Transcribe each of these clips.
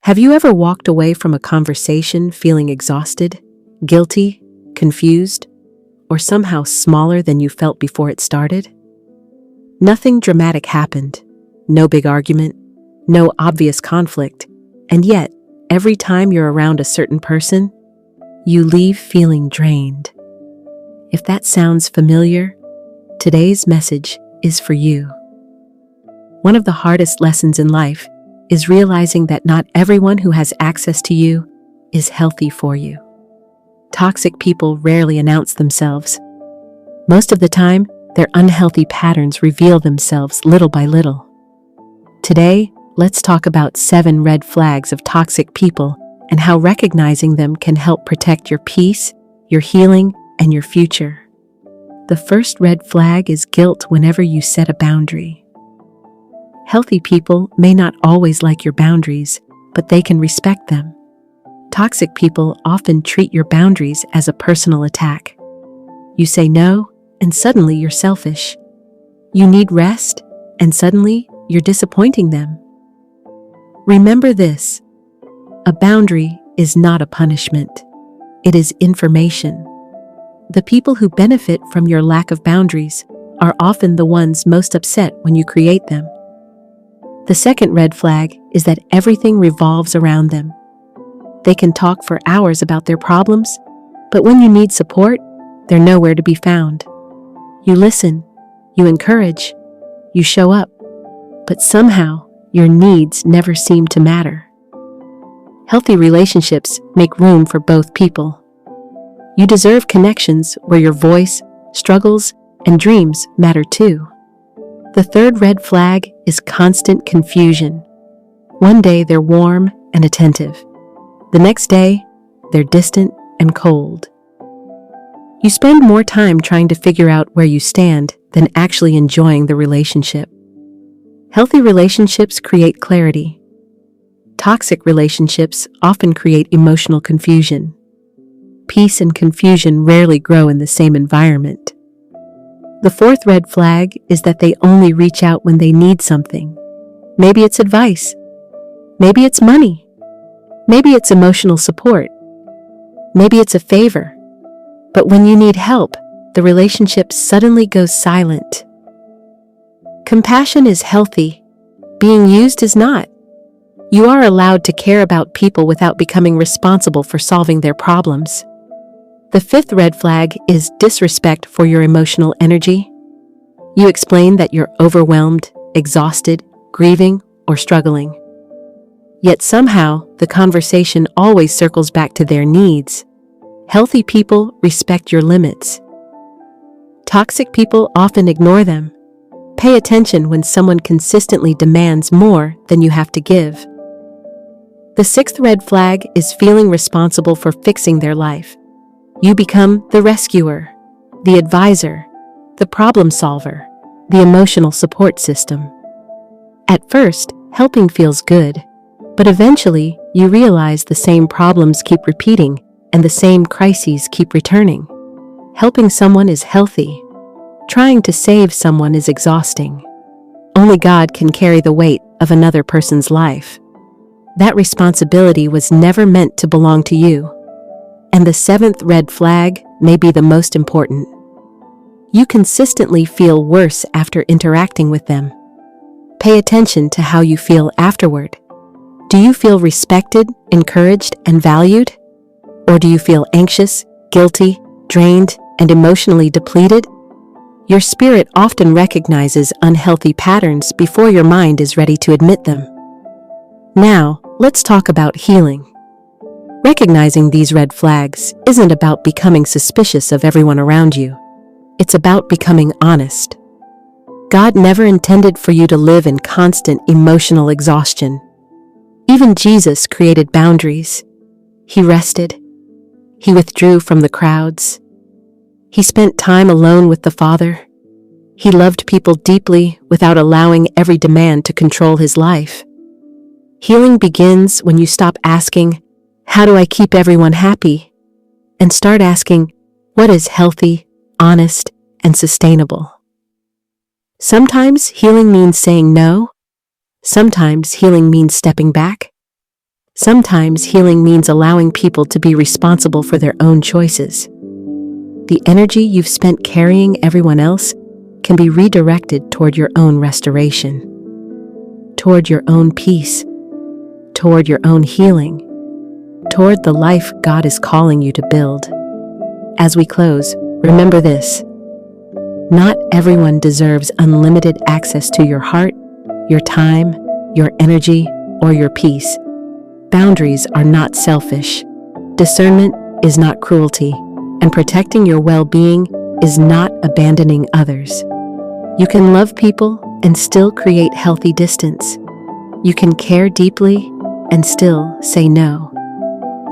Have you ever walked away from a conversation feeling exhausted, guilty, confused, or somehow smaller than you felt before it started? Nothing dramatic happened, no big argument, no obvious conflict, and yet, every time you're around a certain person, you leave feeling drained. If that sounds familiar, today's message is for you. One of the hardest lessons in life is realizing that not everyone who has access to you is healthy for you. Toxic people rarely announce themselves. Most of the time, their unhealthy patterns reveal themselves little by little. Today, let's talk about 7 red flags of toxic people and how recognizing them can help protect your peace, your healing, and your future. The first red flag is guilt whenever you set a boundary. Healthy people may not always like your boundaries, but they can respect them. Toxic people often treat your boundaries as a personal attack. You say no, and suddenly you're selfish. You need rest, and suddenly you're disappointing them. Remember this: a boundary is not a punishment. It is information. The people who benefit from your lack of boundaries are often the ones most upset when you create them. The second red flag is that everything revolves around them. They can talk for hours about their problems, but when you need support, they're nowhere to be found. You listen, you encourage, you show up, but somehow your needs never seem to matter. Healthy relationships make room for both people. You deserve connections where your voice, struggles, and dreams matter too. The third red flag is constant confusion. One day they're warm and attentive. The next day, they're distant and cold. You spend more time trying to figure out where you stand than actually enjoying the relationship. Healthy relationships create clarity. Toxic relationships often create emotional confusion. Peace and confusion rarely grow in the same environment. The fourth red flag is that they only reach out when they need something. Maybe it's advice. Maybe it's money. Maybe it's emotional support. Maybe it's a favor. But when you need help, the relationship suddenly goes silent. Compassion is healthy. Being used is not. You are allowed to care about people without becoming responsible for solving their problems. The fifth red flag is disrespect for your emotional energy. You explain that you're overwhelmed, exhausted, grieving, or struggling. Yet somehow, the conversation always circles back to their needs. Healthy people respect your limits. Toxic people often ignore them. Pay attention when someone consistently demands more than you have to give. The sixth red flag is feeling responsible for fixing their life. You become the rescuer, the advisor, the problem solver, the emotional support system. At first, helping feels good, but eventually you realize the same problems keep repeating and the same crises keep returning. Helping someone is healthy. Trying to save someone is exhausting. Only God can carry the weight of another person's life. That responsibility was never meant to belong to you. And the seventh red flag may be the most important. You consistently feel worse after interacting with them. Pay attention to how you feel afterward. Do you feel respected, encouraged, and valued? Or do you feel anxious, guilty, drained, and emotionally depleted? Your spirit often recognizes unhealthy patterns before your mind is ready to admit them. Now, let's talk about healing. Recognizing these red flags isn't about becoming suspicious of everyone around you. It's about becoming honest. God never intended for you to live in constant emotional exhaustion. Even Jesus created boundaries. He rested. He withdrew from the crowds. He spent time alone with the Father. He loved people deeply without allowing every demand to control his life. Healing begins when you stop asking, "How do I keep everyone happy?" and start asking, "What is healthy, honest, and sustainable?" Sometimes healing means saying no. Sometimes healing means stepping back. Sometimes healing means allowing people to be responsible for their own choices. The energy you've spent carrying everyone else can be redirected toward your own restoration, toward your own peace, toward your own healing, toward the life God is calling you to build. As we close, remember this: not everyone deserves unlimited access to your heart, your time, your energy, or your peace. Boundaries are not selfish. Discernment is not cruelty, and protecting your well-being is not abandoning others. You can love people and still create healthy distance. You can care deeply and still say no.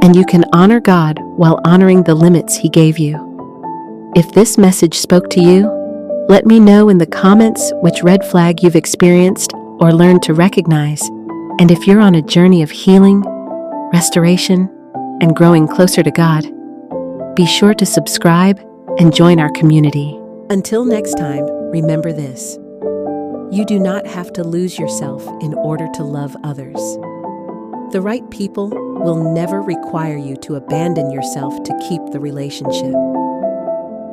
And you can honor God while honoring the limits He gave you. If this message spoke to you, let me know in the comments which red flag you've experienced or learned to recognize. And if you're on a journey of healing, restoration, and growing closer to God, be sure to subscribe and join our community. Until next time, remember this: you do not have to lose yourself in order to love others. The right people will never require you to abandon yourself to keep the relationship.